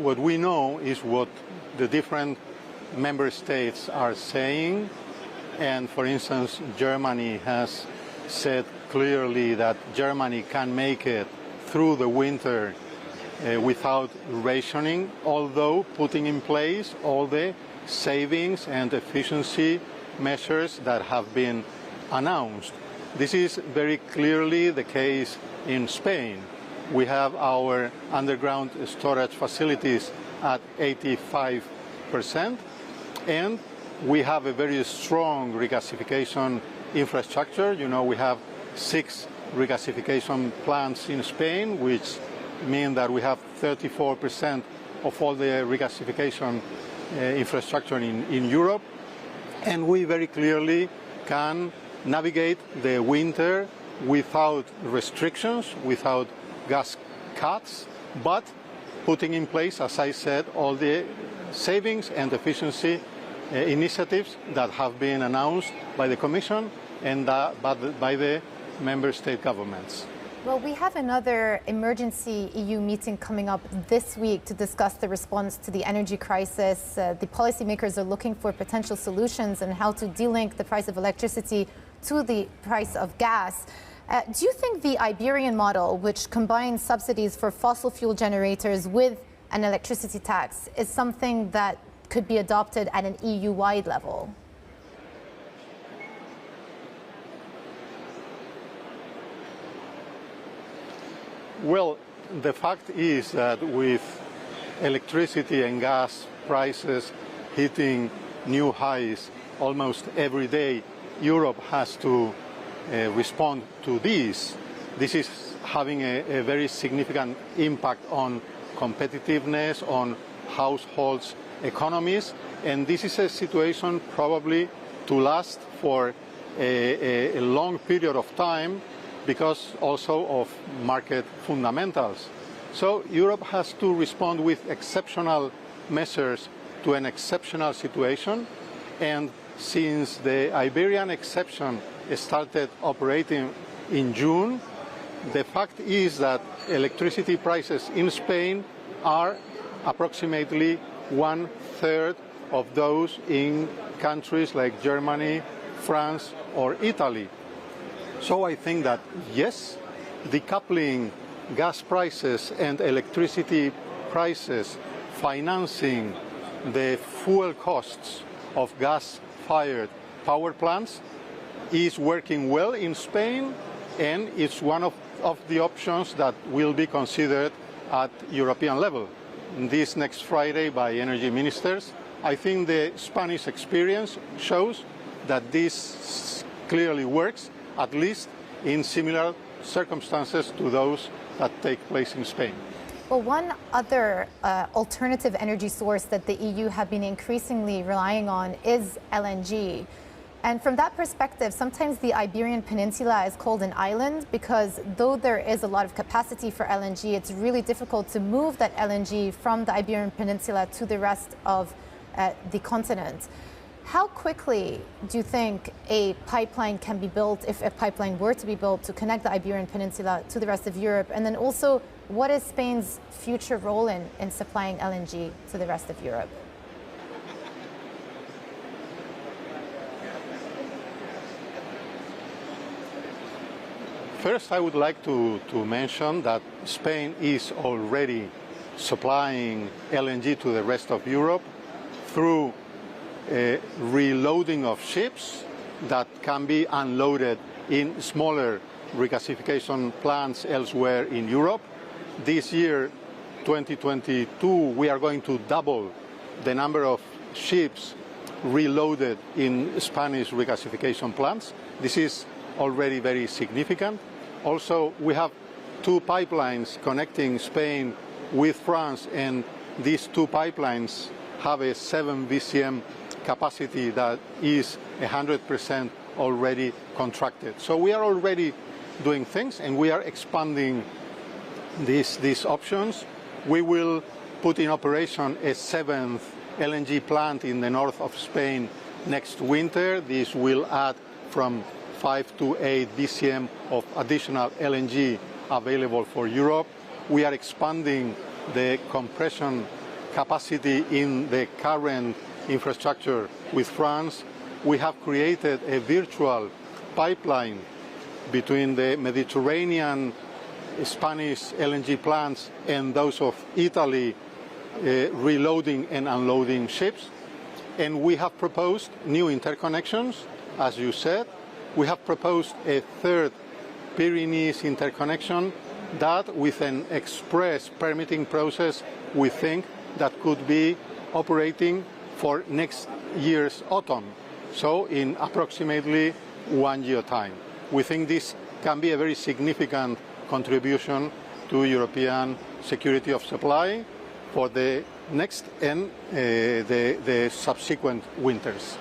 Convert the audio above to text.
what we know is what the different member states are saying. And for instance, Germany has said clearly that Germany can make it through the winter without rationing, although putting in place all the savings and efficiency measures that have been announced. This is very clearly the case in Spain. We have our underground storage facilities at 85%, and we have a very strong regasification infrastructure. You know, we have 6 regasification plants in Spain, which mean that we have 34% of all the regasification infrastructure in Europe. And we very clearly can navigate the winter without restrictions, without gas cuts, but putting in place, as I said, all the savings and efficiency initiatives that have been announced by the Commission and by the member state governments. Well, we have another emergency EU meeting coming up this week to discuss the response to the energy crisis. The policymakers are looking for potential solutions and how to de-link the price of electricity to the price of gas. Do you think the Iberian model, which combines subsidies for fossil fuel generators with an electricity tax, is something that could be adopted at an EU-wide level? Well, the fact is that with electricity and gas prices hitting new highs almost every day, Europe has to respond to this. This is having a very significant impact on competitiveness, on households' economies, and this is a situation probably to last for a long period of time, because also of market fundamentals. So Europe has to respond with exceptional measures to an exceptional situation, and since the Iberian Exception started operating in June, the fact is that electricity prices in Spain are approximately 1/3 of those in countries like Germany, France or Italy. So I think that, yes, decoupling gas prices and electricity prices, financing the fuel costs of gas-fired power plants is working well in Spain, and it's one of the options that will be considered at European level. This next Friday by energy ministers, I think the Spanish experience shows that this clearly works, at least in similar circumstances to those that take place in Spain. Well, one other alternative energy source that the EU have been increasingly relying on is LNG. And from that perspective, sometimes the Iberian Peninsula is called an island because though there is a lot of capacity for LNG, it's really difficult to move that LNG from the Iberian Peninsula to the rest of the continent. How quickly do you think a pipeline can be built, if a pipeline were to be built, to connect the Iberian Peninsula to the rest of Europe? And then also, what is Spain's future role in supplying LNG to the rest of Europe? First, I would like to mention that Spain is already supplying LNG to the rest of Europe through reloading of ships that can be unloaded in smaller regasification plants elsewhere in Europe. This year, 2022, we are going to double the number of ships reloaded in Spanish regasification plants. This is already very significant. Also, we have 2 pipelines connecting Spain with France, and these 2 pipelines have a 7 BCM capacity that is 100% already contracted. So we are already doing things, and we are expanding these options. We will put in operation a 7th LNG plant in the north of Spain next winter. This will add from 5 to 8 BCM of additional LNG available for Europe. We are expanding the compression capacity in the current infrastructure with France, we have created a virtual pipeline between the Mediterranean Spanish LNG plants and those of Italy, reloading and unloading ships. And we have proposed new interconnections, as you said. We have proposed a third Pyrenees interconnection that, with an express permitting process, we think that could be operating for next year's autumn, so in approximately 1 year time. We think this can be a very significant contribution to European security of supply for the next and the subsequent winters.